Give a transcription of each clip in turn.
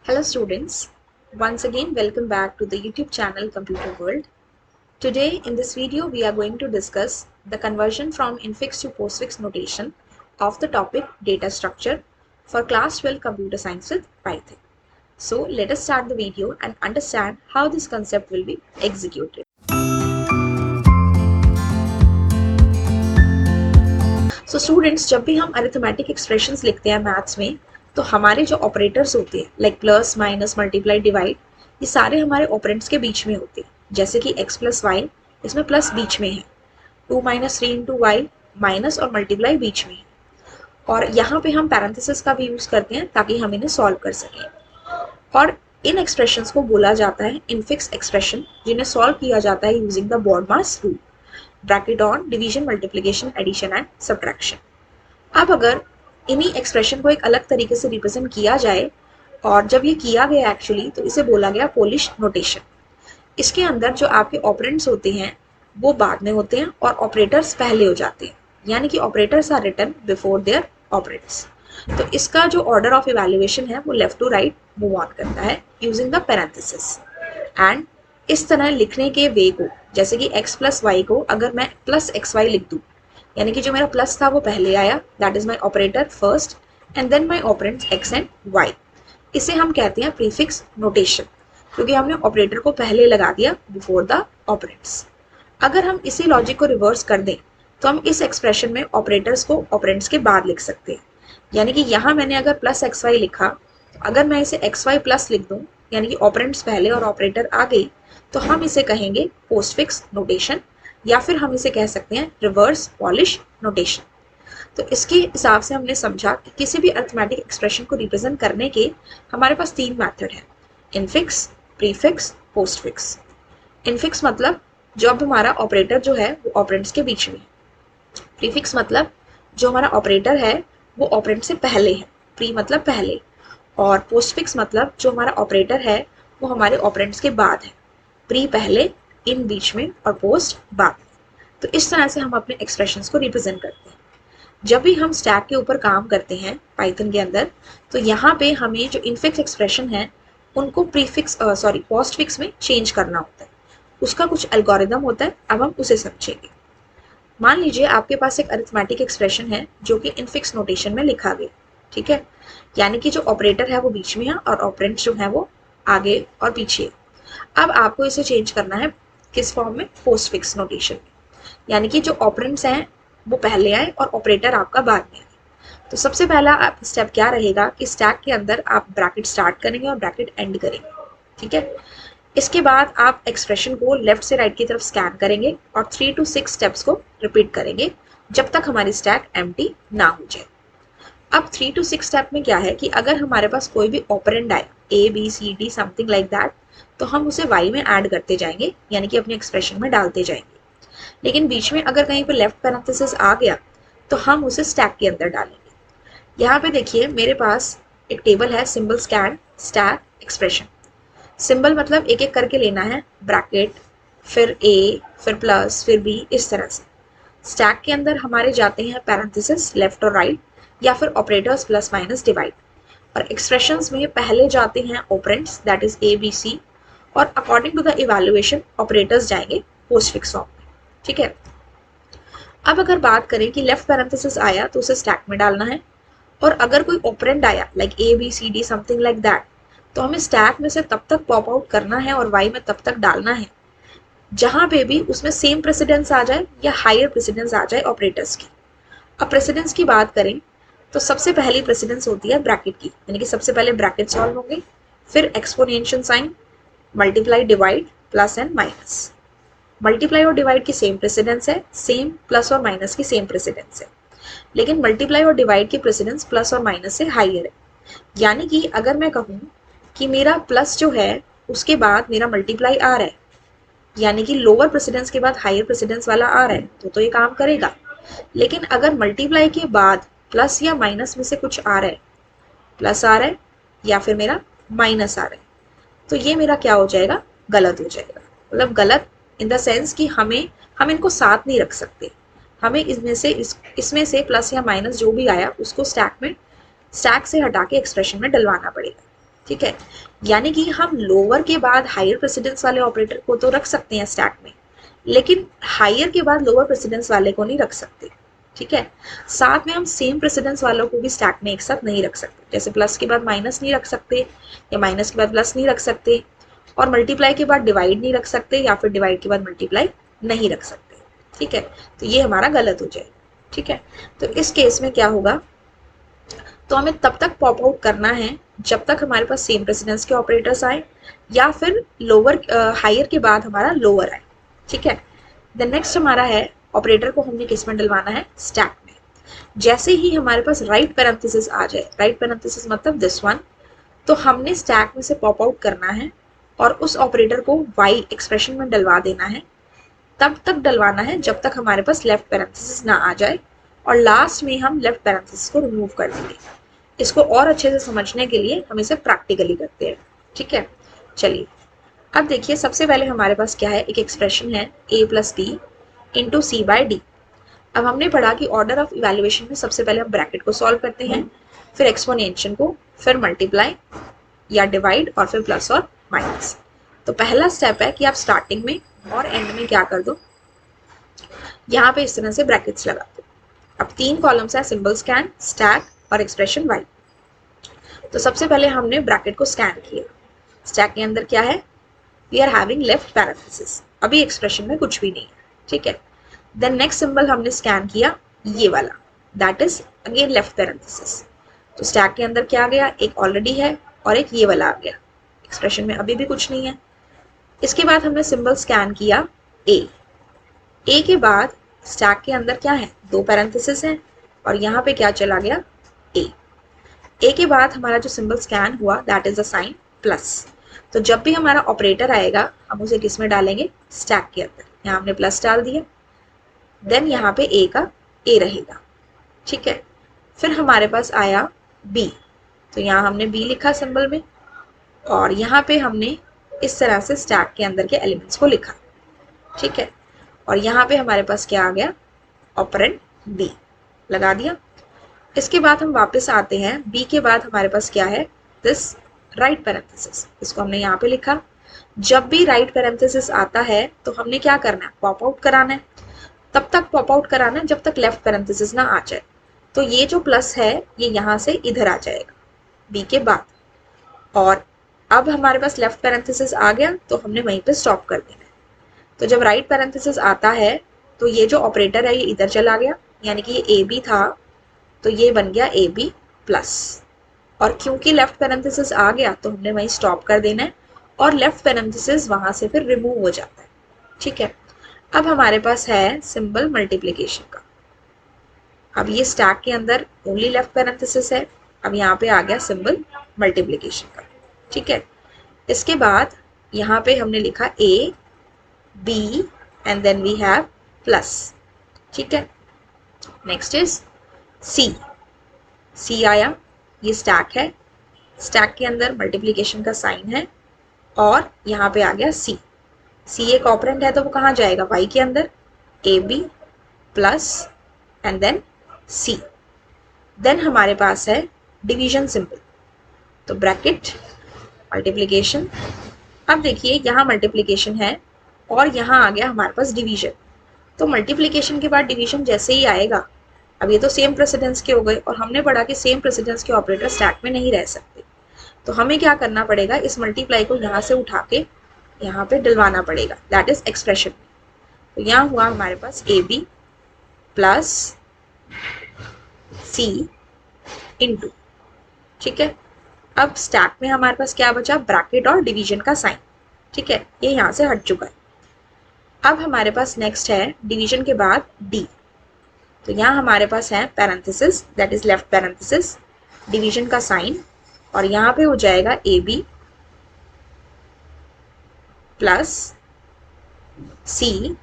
Hello students, once again welcome back to the YouTube channel Computer World. Today in this video we are going to discuss the conversion from infix to postfix notation of the topic data structure for class 12 computer science with Python. So let us start the video and understand how this concept will be executed. So students, जब भी हम arithmetic expressions लिखते हैं maths में तो हमारे जो operators होते हैं like plus minus multiply divide ये सारे हमारे ऑपरेंड्स के बीच में होते हैं। जैसे कि x प्लस वाई इसमें प्लस बीच में है, 2 माइनस 3 इंटू वाई माइनस और मल्टीप्लाई बीच में है। और यहाँ पे हम पैरेंथेसिस का भी यूज़ करते हैं ताकि हम इन्हें सॉल्व कर सकें। और इन एक्सप्रेशंस को बोला जाता है इनफिक्स एक्सप्रेशन, जिन्हें सॉल्व किया जाता है using the BODMAS rule, bracket on division multiplication addition and subtraction. अब अगर इन्हीं एक्सप्रेशन को एक अलग तरीके से रिप्रेजेंट किया जाए, और जब ये किया गया एक्चुअली तो इसे बोला गया पोलिश नोटेशन। इसके अंदर जो आपके ऑपरेंड्स होते हैं वो बाद में होते हैं और ऑपरेटर्स पहले हो जाते हैं, यानी कि operators are written before their operands. तो इसका जो ऑर्डर ऑफ इवैल्यूएशन है वो left to right move on करता है यूजिंग द पैरेंथेसिस। एंड इस तरह लिखने के वे को, जैसे कि x प्लस वाई को अगर मैं प्लस एक्स वाई लिख दूँ, यानी कि जो मेरा प्लस था वो पहले आया, that is my operator first and then my operands x and y। इसे हम कहते हैं प्रीफिक्स नोटेशन, क्योंकि हमने ऑपरेटर को पहले लगा दिया बिफोर द ऑपरेंड्स। अगर हम इसी लॉजिक को रिवर्स कर दें तो हम इस एक्सप्रेशन में ऑपरेटर्स को ऑपरेंड्स के बाद लिख सकते हैं। यानी कि यहाँ मैंने अगर प्लस एक्स वाई लिखा, तो अगर मैं इसे एक्स वाई प्लस लिख दूँ, यानी कि ऑपरेंड्स पहले और ऑपरेटर आगे, तो हम इसे कहेंगे पोस्टफिक्स नोटेशन, या फिर हम इसे कह सकते हैं रिवर्स पॉलिश नोटेशन। तो इसके हिसाब से हमने समझा कि किसी भी अरिथमेटिक एक्सप्रेशन को रिप्रेजेंट करने के हमारे पास 3 मेथड हैं, इनफिक्स, प्रीफिक्स, पोस्टफिक्स। इनफिक्स मतलब जब हमारा ऑपरेटर जो है वो ऑपरेंड्स के बीच में है। प्रीफिक्स मतलब जो हमारा ऑपरेटर है वो ऑपरेंड से पहले है, प्री मतलब पहले। और पोस्टफिक्स मतलब जो हमारा ऑपरेटर है वो हमारे ऑपरेंड्स के बाद है, प्री पहले, इन बीच में और पोस्ट बाद में। तो इस तरह से हम अपने एक्सप्रेशंस को रिप्रेजेंट करते हैं। जब भी हम स्टैक के ऊपर काम करते हैं पाइथन के अंदर, तो यहाँ पे हमें जो इनफिक्स एक्सप्रेशन है उनको प्रीफिक्स पोस्टफिक्स में चेंज करना होता है। उसका कुछ एल्गोरिदम होता है, अब हम उसे समझेंगे। मान लीजिए आपके पास एक अरिथमेटिक एक्सप्रेशन है जो कि इनफिक्स नोटेशन में लिखा गया, ठीक है, यानी कि जो ऑपरेटर है वो बीच में है और ऑपरेंड्स जो है वो आगे और पीछे। अब आपको इसे चेंज करना है किस फॉर्म में, पोस्टफिक्स नोटेशन में, यानी कि जो ऑपरेंड्स हैं वो पहले आए और ऑपरेटर आपका बाद में आए। तो सबसे पहला स्टेप क्या रहेगा कि स्टैक के अंदर आप ब्रैकेट स्टार्ट करेंगे और ब्रैकेट एंड करेंगे, ठीक है। इसके बाद आप एक्सप्रेशन को लेफ्ट से राइट की तरफ स्कैन करेंगे और 3 to 6 स्टेप्स को रिपीट करेंगे जब तक हमारी स्टैक एम्प्टी ना हो जाए। अब 3 to 6 स्टेप में क्या है कि अगर हमारे पास कोई भी ऑपरेंड आए, A B C D something like that, तो हम उसे y में ऐड करते जाएंगे, यानी कि अपने एक्सप्रेशन में डालते जाएंगे। लेकिन बीच में अगर कहीं पे लेफ्ट पैरेंथेसिस आ गया तो हम उसे स्टैक के अंदर डालेंगे। यहाँ पे देखिए मेरे पास एक टेबल है, symbol scan stack expression. Symbol मतलब एक एक करके लेना है, ब्रैकेट, फिर A, फिर प्लस, फिर B, इस तरह से। स्टैक के अंदर हमारे जाते हैं पैरेंथेसिस लेफ्ट और राइट, या फिर ऑपरेटर्स प्लस माइनस डिवाइड। और एक्सप्रेशंस में पहले जाते हैं operands, that is A B C, और according to the evaluation operators जाएंगे पोस्टफिक्स फॉर्म में, ठीक है। अब अगर बात करें कि लेफ्ट पैरेंथेसिस आया तो उसे स्टैक में डालना है, और अगर कोई ऑपरेंड आया like A B C D something like that, तो हमें स्टैक में से तब तक पॉप आउट करना है और y में तब तक डालना है जहां पे भी उसमें सेम प्रेसिडेंस आ जाए या हायर प्रेसिडेंस आ जाए ऑपरेटर्स की। अब प्रेसिडेंस की बात करें तो सबसे पहली प्रेसिडेंस होती है ब्रैकेट की, यानी कि सबसे पहले ब्रैकेट सॉल्व होंगे, फिर exponential sign, multiply, divide, plus and minus. Multiply और डिवाइड की सेम प्रेसिडेंस है, सेम प्लस और माइनस की सेम प्रेसिडेंस है, लेकिन मल्टीप्लाई और डिवाइड की प्रेसिडेंस प्लस और माइनस से हायर है। यानी कि अगर मैं कहूँ कि मेरा प्लस जो है उसके बाद मेरा मल्टीप्लाई आ रहा है, यानी कि लोअर प्रेसिडेंस के बाद हायर प्रेसिडेंस वाला आ रहा है, तो ये काम करेगा। लेकिन अगर मल्टीप्लाई के बाद प्लस या माइनस में से कुछ आ रहा है, प्लस आ रहा है या फिर मेरा माइनस आ रहा है, तो ये मेरा क्या हो जाएगा, गलत हो जाएगा। मतलब गलत इन द सेंस कि हम इनको साथ नहीं रख सकते, हमें इसमें से प्लस या माइनस जो भी आया उसको स्टैक से हटा के एक्सप्रेशन में डलवाना पड़ेगा। ठीक है, यानी कि हम लोअर के बाद हायर प्रेसिडेंस वाले ऑपरेटर को तो रख सकते हैं स्टैक में, लेकिन हायर के बाद लोअर प्रेसिडेंस वाले को नहीं रख सकते। ठीक है, साथ में हम सेम प्रेसिडेंस वालों को भी स्टैक में एक साथ नहीं रख सकते, जैसे प्लस के बाद माइनस नहीं रख सकते या माइनस के बाद प्लस नहीं रख सकते, और मल्टीप्लाई के बाद डिवाइड नहीं रख सकते या फिर डिवाइड के बाद मल्टीप्लाई नहीं रख सकते। ठीक है, तो ये हमारा गलत हो जाएगा। ठीक है, तो इस केस में क्या होगा, तो हमें तब तक पॉप आउट करना है जब तक हमारे पास सेम प्रेसिडेंस के ऑपरेटर्स आए या फिर लोअर हायर के बाद हमारा लोअर आए। ठीक है, द नेक्स्ट हमारा है ऑपरेटर को हमने किस में डलवाना है, स्टैक में। जैसे ही हमारे पास राइट पैरेंथेसिस आ जाए, राइट पैरेंथेसिस मतलब दिस वन, तो हमने स्टैक में से पॉप आउट करना है और उस ऑपरेटर को वाई एक्सप्रेशन में डलवा देना है। तब तक डलवाना है जब तक हमारे पास लेफ्ट पैरेंथेसिस ना आ जाए, और लास्ट में हम लेफ्ट पैरेंथेसिस को रिमूव कर देंगे। इसको और अच्छे से समझने के लिए हम इसे प्रैक्टिकली करते हैं। ठीक है, चलिए अब देखिए, सबसे पहले हमारे पास क्या है, एक एक्सप्रेशन है a plus B into C by D. अब हमने पढ़ा कि ऑर्डर ऑफ इवैल्यूएशन में सबसे पहले हम ब्रैकेट को सॉल्व करते हैं, फिर एक्सपोनेंशियल को, फिर मल्टीप्लाई या डिवाइड, और फिर प्लस और माइनस। तो पहला स्टेप है कि आप स्टार्टिंग में और एंड में क्या कर दो, यहाँ पे इस तरह से ब्रैकेट्स लगा दो। अब 3 कॉलम्स है, सिंबल स्कैन, स्टैक और एक्सप्रेशन वाई। तो सबसे पहले हमने ब्रैकेट को स्कैन किया, स्टैक के अंदर क्या है, we are having left parenthesis, अभी एक्सप्रेशन में कुछ भी नहीं है। ठीक है, देन नेक्स्ट सिंबल हमने स्कैन किया, ये वाला, that is again left parenthesis. तो स्टैक के अंदर क्या आ गया, एक ऑलरेडी है और एक ये वाला आ गया, एक्सप्रेशन में अभी भी कुछ नहीं है। इसके बाद हमने सिंबल स्कैन किया ए के बाद स्टैक के अंदर क्या है, 2 पैरेंथेसिस हैं और यहाँ पे क्या चला गया, ए के बाद हमारा जो सिंबल स्कैन हुआ that is a sign plus. तो जब भी हमारा ऑपरेटर आएगा हम उसे किस में डालेंगे, स्टैक के अंदर। यहाँ हमने प्लस डाल दिया, देन यहाँ पे ए का ए रहेगा। ठीक है, फिर हमारे पास आया बी, तो यहाँ हमने बी लिखा सिंबल में, और यहाँ पे हमने इस तरह से स्टैक के अंदर के एलिमेंट्स को लिखा। ठीक है, और यहाँ पे हमारे पास क्या आ गया, ऑपरेंड बी लगा दिया। इसके बाद हम वापस आते हैं, बी के बाद हमारे पास क्या है, दिस राइट पैरेंथेसिस, इसको हमने यहाँ पे लिखा। जब भी राइट पैरेंथेसिस आता है तो हमने क्या करना है, पॉप आउट कराना है। तब तक पॉप आउट कराना है जब तक लेफ्ट पैरेंथेसिस ना आ जाए। तो ये जो प्लस है ये यहाँ से इधर आ जाएगा बी के बाद, और अब हमारे पास लेफ्ट पैरेंथेसिस आ गया तो हमने वहीं पे स्टॉप कर देना है। तो जब राइट पैरेंथेसिस आता है तो ये जो ऑपरेटर है ये इधर चला गया, यानी कि ये ए बी था तो ये बन गया ए बी प्लस, और क्योंकि लेफ्ट पैरेंथेसिस आ गया तो हमने वहीं स्टॉप कर देना है और लेफ्ट पैरेंथेसिस वहां से फिर रिमूव हो जाता है। ठीक है, अब हमारे पास है सिंबल मल्टीप्लिकेशन का। अब ये स्टैक के अंदर ओनली लेफ्ट पैरेंथेसिस है, अब यहाँ पे आ गया सिंबल मल्टीप्लिकेशन का। ठीक है, इसके बाद यहाँ पे हमने लिखा A B and then we have plus. ठीक है, नेक्स्ट इज सी, सी आया, ये स्टैक है, स्टैक के अंदर मल्टीप्लिकेशन का साइन है, और यहाँ पे आ गया सी, सी एक ऑपरेंड है तो वो कहाँ जाएगा, वाई के अंदर, A B plus and then C. Then हमारे पास है डिवीजन सिंबल, तो ब्रैकेट मल्टीप्लिकेशन। अब देखिए यहाँ मल्टीप्लिकेशन है और यहाँ आ गया हमारे पास डिवीजन। तो मल्टीप्लिकेशन के बाद डिवीजन जैसे ही आएगा, अब ये तो सेम प्रेसिडेंस के हो गए, और हमने पढ़ा कि सेम प्रेसिडेंस के ऑपरेटर स्टैक में नहीं रह सकते। तो हमें क्या करना पड़ेगा, इस मल्टीप्लाई को यहाँ से उठा के यहाँ पे डलवाना पड़ेगा, दैट इज एक्सप्रेशन। तो यहाँ हुआ हमारे पास A B plus C into. ठीक है, अब स्टैक में हमारे पास क्या बचा, ब्रैकेट और डिवीजन का साइन। ठीक है, ये यहाँ से हट चुका है। अब हमारे पास नेक्स्ट है डिवीजन के बाद डी, तो यहाँ हमारे पास है parenthesis that is left parenthesis, division का साइन, और यहाँ पे हो जाएगा A B plus C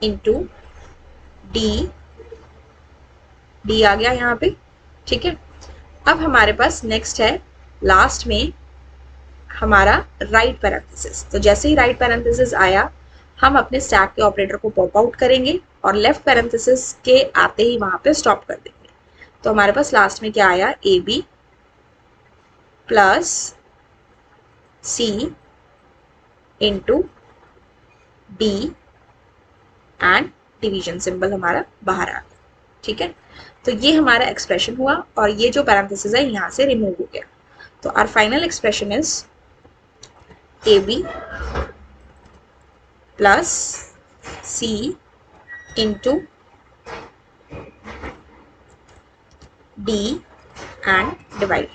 into D, D आ गया यहाँ पे। ठीक है, अब हमारे पास नेक्स्ट है लास्ट में हमारा राइट पैरेंथेसिस। तो जैसे ही राइट पैरेंथेसिस आया हम अपने स्टैक के ऑपरेटर को पॉप आउट करेंगे और लेफ्ट पैरेंथेसिस के आते ही वहां पे स्टॉप कर देंगे। तो हमारे पास लास्ट में क्या आया, A B plus C into D and division symbol हमारा बाहर आ गया, ठीक है। तो ये हमारा एक्सप्रेशन हुआ और ये जो पैरेंथेसिस है यहाँ से रिमूव हो गया। तो our final expression is A B plus C into D and divide.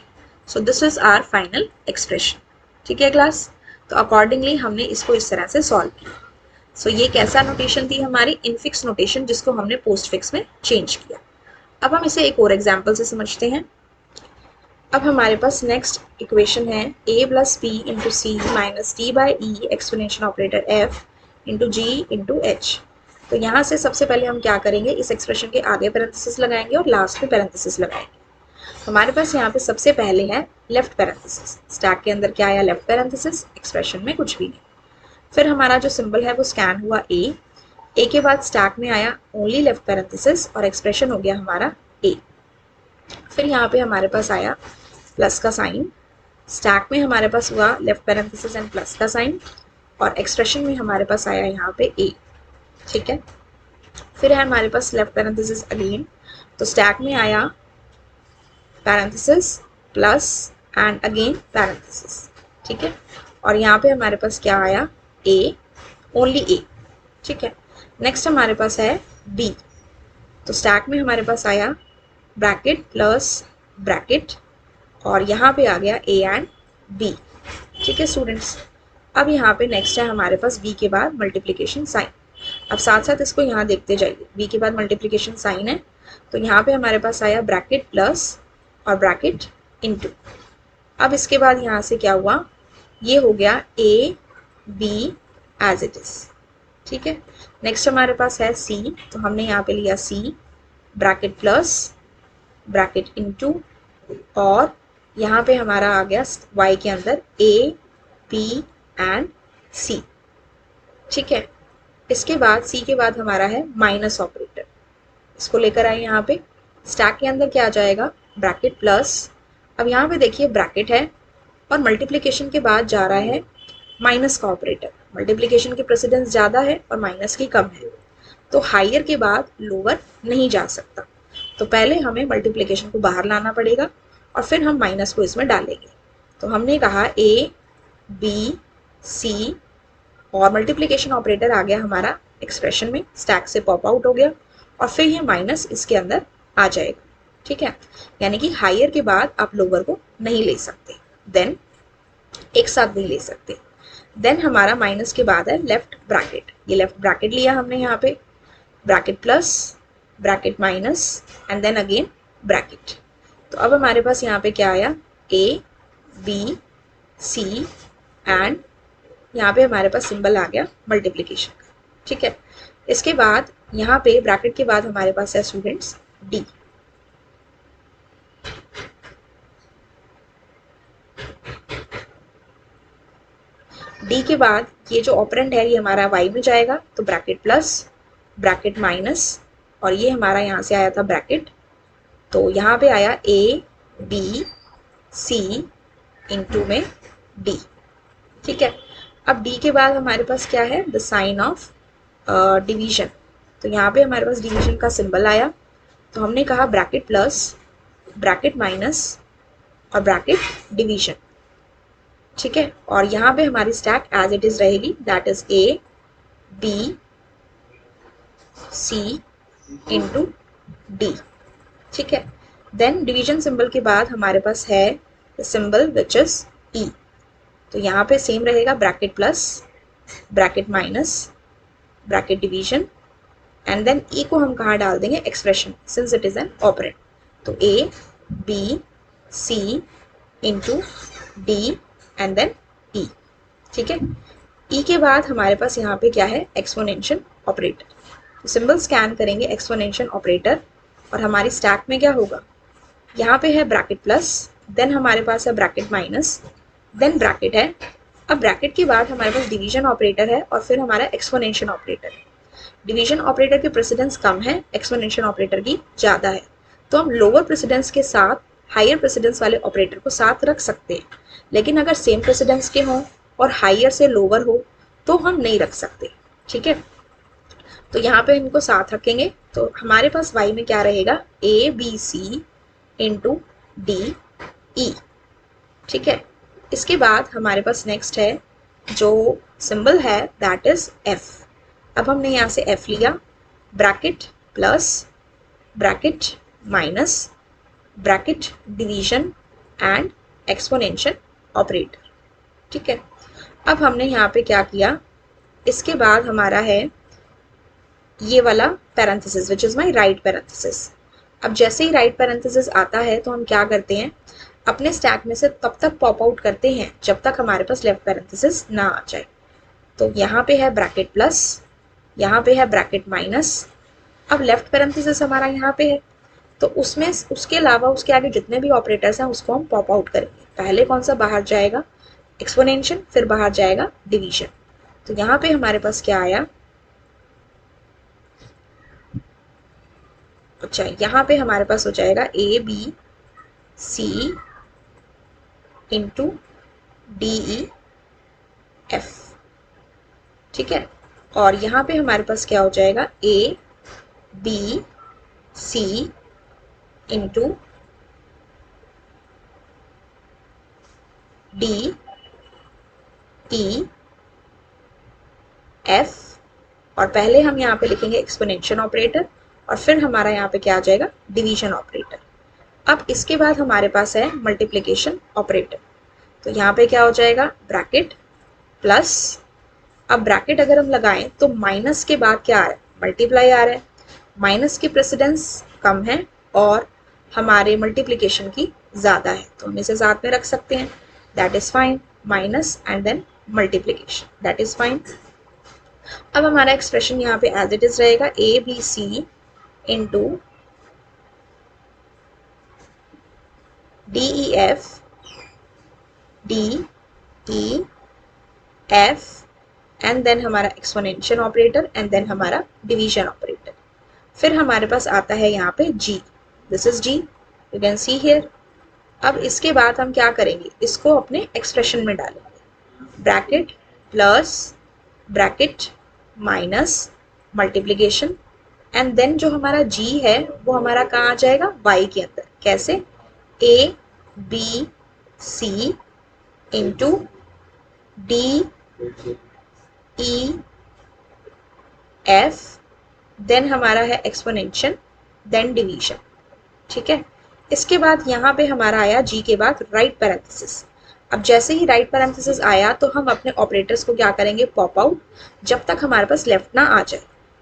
So this is our final expression, ठीक है क्लास। तो अकॉर्डिंगली हमने इसको इस तरह से सॉल्व किया। सो ये कैसा नोटेशन थी हमारी, इनफिक्स नोटेशन, जिसको हमने पोस्ट फिक्स में चेंज किया। अब हम इसे एक और एग्जाम्पल से समझते हैं। अब हमारे पास नेक्स्ट इक्वेशन है a plus P into C minus T by E exponential operator f into G into H. तो यहाँ से सबसे पहले हम क्या करेंगे, इस एक्सप्रेशन के आगे पैरेंथेसिस लगाएंगे और लास्ट में पैरेंथेसिस लगाएंगे। हमारे पास यहाँ पे सबसे पहले है लेफ्ट पैरेंथेसिस। स्टैक के अंदर क्या आया, लेफ्ट पैरेंथेसिस, एक्सप्रेशन में कुछ भी नहीं। फिर हमारा जो सिंबल है वो स्कैन हुआ ए के बाद स्टैक में आया ओनली लेफ्ट पैरेंथेसिस और एक्सप्रेशन हो गया हमारा ए। फिर यहाँ पे हमारे पास आया प्लस का साइन, स्टैक में हमारे पास हुआ लेफ्ट पैरेंथेसिस एंड प्लस का साइन और एक्सप्रेशन में हमारे पास आया यहाँ पे ए, ठीक है। फिर है हमारे पास लेफ्ट पैरेंथेसिस अगेन, तो स्टैक में आया parenthesis plus and again parenthesis, ठीक है। और यहाँ पे हमारे पास क्या आया, ए, ओनली ए, ठीक है। नेक्स्ट हमारे पास है बी, तो स्टैक में हमारे पास आया ब्रैकेट प्लस ब्रैकेट और यहाँ पे आ गया ए एंड बी, ठीक है स्टूडेंट्स। अब यहाँ पे नेक्स्ट है हमारे पास बी के बाद मल्टीप्लिकेशन साइन। अब साथ साथ इसको यहाँ देखते जाइए, बी के बाद मल्टीप्लिकेशन साइन है, तो यहाँ पे हमारे पास आया ब्रैकेट प्लस और ब्रैकेट इनटू। अब इसके बाद यहाँ से क्या हुआ, ये हो गया A B as it is, ठीक है। नेक्स्ट हमारे पास है सी, तो हमने यहाँ पे लिया सी ब्रैकेट प्लस ब्रैकेट इनटू और यहाँ पे हमारा आ गया y के अंदर ए बी एंड सी, ठीक है। इसके बाद सी के बाद हमारा है माइनस ऑपरेटर, इसको लेकर आए यहाँ पे। स्टैक के अंदर क्या आ जाएगा, ब्रैकेट प्लस, अब यहाँ पे देखिए ब्रैकेट है और मल्टीप्लिकेशन के बाद जा रहा है माइनस का ऑपरेटर। मल्टीप्लिकेशन की प्रेसिडेंस ज़्यादा है और माइनस की कम है, तो हायर के बाद लोअर नहीं जा सकता। तो पहले हमें मल्टीप्लिकेशन को बाहर लाना पड़ेगा और फिर हम माइनस को इसमें डालेंगे। तो हमने कहा ए बी सी और मल्टीप्लिकेशन ऑपरेटर आ गया हमारा एक्सप्रेशन में, स्टैक से पॉप आउट हो गया और फिर ये माइनस इसके अंदर आ जाएगा, ठीक है। यानी कि हायर के बाद आप लोअर को नहीं ले सकते, देन एक साथ नहीं ले सकते। देन हमारा माइनस के बाद है लेफ्ट ब्रैकेट, ये लेफ्ट ब्रैकेट लिया हमने यहाँ पे, bracket plus bracket minus and then again bracket. तो अब हमारे पास यहाँ पे क्या आया, ए बी सी एंड यहाँ पे हमारे पास सिंबल आ गया मल्टीप्लिकेशन का, ठीक है। इसके बाद यहाँ पे ब्रैकेट के बाद हमारे पास है स्टूडेंट्स डी। डी के बाद ये जो ऑपरेंड है ये हमारा y में जाएगा, तो ब्रैकेट प्लस ब्रैकेट माइनस और ये हमारा यहाँ से आया था ब्रैकेट, तो यहाँ पे आया ए बी सी इंटू में डी, ठीक है। अब डी के बाद हमारे पास क्या है, द साइन ऑफ डिवीजन, तो यहाँ पे हमारे पास डिवीजन का सिंबल आया, तो हमने कहा ब्रैकेट प्लस ब्रैकेट माइनस और ब्रैकेट डिवीजन, ठीक है। और यहाँ पे हमारी स्टैक एज इट इज रहेगी, that is A B C into D, ठीक है। देन डिवीजन सिंबल के बाद हमारे पास है सिंबल विच इज ई, तो यहाँ पे सेम रहेगा bracket plus bracket minus bracket division and then E को हम कहाँ डाल देंगे, expression, since it is an operand, तो A B C into D and then E, ठीक है। ई के बाद हमारे पास यहाँ पे क्या है, एक्सपोनेंशियल ऑपरेटर, तो सिंबल स्कैन करेंगे एक्सपोनेंशियल ऑपरेटर और हमारी स्टैक में क्या होगा, यहाँ पे है ब्रैकेट प्लस, देन हमारे पास है ब्रैकेट माइनस, देन ब्रैकेट है। अब ब्रैकेट के बाद हमारे पास डिवीजन ऑपरेटर है और फिर हमारा एक्सपोनेंशियल ऑपरेटर है। डिवीजन ऑपरेटर की प्रेसिडेंस कम है, एक्सपोनेंशियल ऑपरेटर की ज़्यादा है, तो हम लोअर प्रेसिडेंस के साथ हायर प्रेसिडेंस वाले ऑपरेटर को साथ रख सकते हैं, लेकिन अगर सेम प्रेसिडेंस के हों और हायर से लोअर हो तो हम नहीं रख सकते, ठीक है। तो यहाँ पे इनको साथ रखेंगे तो हमारे पास y में क्या रहेगा, A B C into D E, ठीक है। इसके बाद हमारे पास नेक्स्ट है जो सिंबल है दैट इज f। अब हमने यहाँ से f लिया, bracket plus bracket minus bracket division and exponential operator, ठीक है। अब हमने यहाँ पे क्या किया, इसके बाद हमारा है ये वाला parenthesis which is my right parenthesis. अब जैसे ही राइट पैरेंथेसिस आता है तो हम क्या करते हैं, अपने स्टैक में से तब तक पॉप आउट करते हैं जब तक हमारे पास लेफ्ट पैरेंथेसिस ना आ जाए। तो यहाँ पे है ब्रैकेट प्लस, यहाँ पे है ब्रैकेट माइनस। अब लेफ्ट पैरेंथेसिस हमारा यहाँ पे है तो उसमें उसके अलावा उसके आगे जितने भी ऑपरेटर्स हैं उसको हम पॉप आउट करेंगे। पहले कौन सा बाहर जाएगा, एक्सपोनेंशियल, फिर बाहर जाएगा डिवीजन। तो यहाँ पे हमारे पास क्या आया, अच्छा यहाँ पे हमारे पास हो जाएगा A B C into D E F, ठीक है। और यहाँ पे हमारे पास क्या हो जाएगा, A B C into D E F, और पहले हम यहाँ पे लिखेंगे एक्सपोनेंशियल ऑपरेटर और फिर हमारा यहाँ पे क्या आ जाएगा, डिवीजन ऑपरेटर। अब इसके बाद हमारे पास है मल्टीप्लिकेशन ऑपरेटर। तो यहाँ पे क्या हो जाएगा, ब्रैकेट प्लस, अब ब्रैकेट अगर हम लगाएं तो माइनस के बाद क्या आ रहा है, मल्टीप्लाई आ रहा है। माइनस की प्रेसिडेंस कम है और हमारे मल्टीप्लिकेशन की ज़्यादा है तो हम इसे साथ में रख सकते हैं, that is fine. Minus and then multiplication, that is fine. अब हमारा एक्सप्रेशन यहाँ पे एज इट इज़ रहेगा, A B C into D E F D E F and then हमारा एक्सपोनेंशियल ऑपरेटर एंड देन हमारा डिवीजन ऑपरेटर। फिर हमारे पास आता है यहाँ पे g, this is g, you can see here. अब इसके बाद हम क्या करेंगे, इसको अपने एक्सप्रेशन में डालेंगे, bracket plus bracket minus multiplication and then जो हमारा g है वो हमारा कहाँ आ जाएगा, y के अंदर। कैसे, a b c into d e f, then हमारा है एक्सपोनेंशियल, देन डिवीजन, ठीक है। इसके बाद यहाँ पे हमारा आया g के बाद राइट पैरेंथेसिस। अब जैसे ही राइट पैरेंथेसिस आया तो हम अपने ऑपरेटर्स को क्या करेंगे, पॉप आउट, जब तक हमारे पास लेफ्ट ना आ जाए।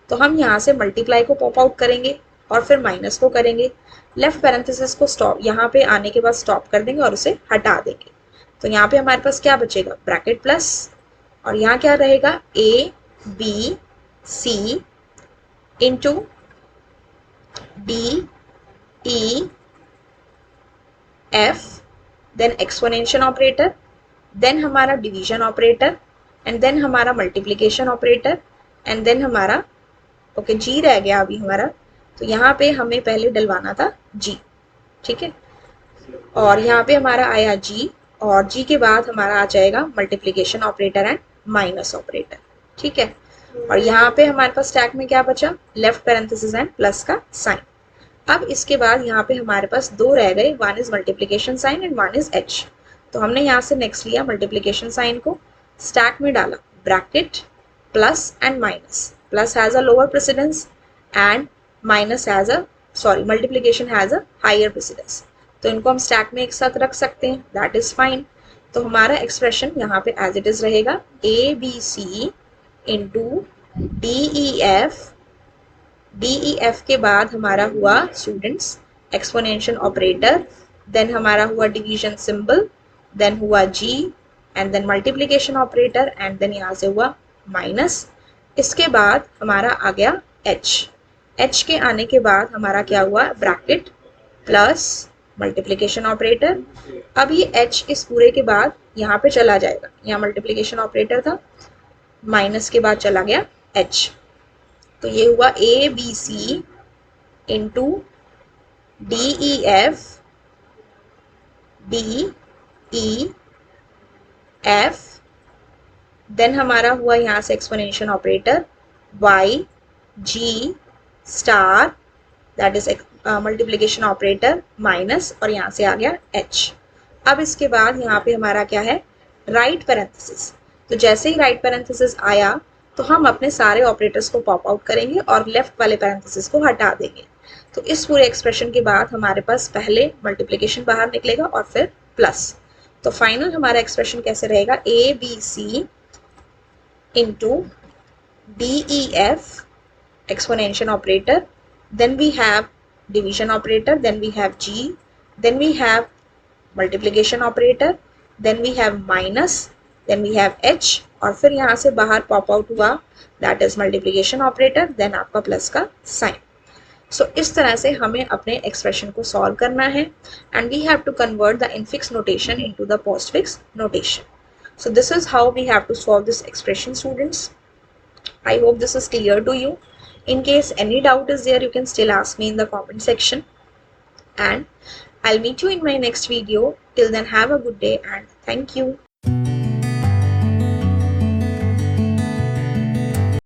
तो हम यहाँ से मल्टीप्लाई को पॉप आउट करेंगे और फिर माइनस को करेंगे, लेफ्ट पैरेंथेसिस को स्टॉप, यहाँ पे आने के बाद स्टॉप कर देंगे और उसे हटा देंगे। तो यहाँ पे हमारे पास क्या बचेगा, ब्रैकेट प्लस, और यहाँ क्या रहेगा, A B C into D E F, then exponential operator, then हमारा डिवीजन ऑपरेटर एंड देन हमारा मल्टीप्लिकेशन ऑपरेटर एंड देन हमारा जी रह गया अभी हमारा। तो यहाँ पे हमें पहले डलवाना था जी, ठीक है। और यहाँ पे हमारा आया जी और जी के बाद हमारा आ जाएगा multiplication operator and minus operator, ठीक है। और यहाँ पे हमारे पास स्टैक में क्या बचा, लेफ्ट पैरेंथेसिस एंड प्लस का साइन। अब इसके बाद यहाँ पे हमारे पास दो रह गए, one is multiplication sign and one is H. तो हमने यहाँ से नेक्स्ट लिया मल्टीप्लिकेशन साइन को, स्टैक में डाला, bracket plus and minus, plus has a lower precedence and minus has a multiplication has a higher precedence. तो इनको हम स्टैक में एक साथ रख सकते हैं, दैट इज फाइन। तो हमारा एक्सप्रेशन यहाँ पे एज इट इज रहेगा, A B C into D E F, D E F के बाद हमारा हुआ स्टूडेंट्स एक्सपोनेंशियल ऑपरेटर, देन हमारा हुआ डिवीजन सिंबल, देन हुआ जी and then multiplication operator and then यहाँ से हुआ माइनस। इसके बाद हमारा आ गया एच, एच के आने के बाद हमारा क्या हुआ, ब्रैकेट प्लस मल्टीप्लिकेशन ऑपरेटर। अब ये एच इस पूरे के बाद यहाँ पे चला जाएगा, यहाँ मल्टीप्लिकेशन ऑपरेटर था, माइनस के बाद चला गया एच। तो ये हुआ A B C into D E F D E f, then हमारा हुआ यहाँ से exponential operator y, g star, that is multiplication operator minus, और यहाँ से आ गया h। अब इसके बाद यहाँ पे हमारा क्या है, राइट पैरेंथेसिस। तो जैसे ही राइट पैरेंथेसिस आया तो हम अपने सारे ऑपरेटर्स को पॉप आउट करेंगे और लेफ्ट वाले पैरेंथेसिस को हटा देंगे। तो इस पूरे एक्सप्रेशन के बाद हमारे पास पहले मल्टीप्लिकेशन बाहर निकलेगा और फिर प्लस। तो फाइनल हमारा एक्सप्रेशन कैसे रहेगा, A B C into D E F exponential operator, then we have division operator, then we have g, then we have multiplication operator, then we have minus, then we have h, और फिर यहाँ से बाहर pop out हुआ that is multiplication operator, then आपका plus का sign. सो इस तरह से हमें अपने एक्सप्रेशन को सॉल्व करना है and we have to convert the infix notation into the postfix notation. So this is how we have to solve this expression, students. I hope this is clear to you. In case any doubt is there, you can still ask me in the comment section. And I'll meet you in my next video. Till then, have a good day and thank you.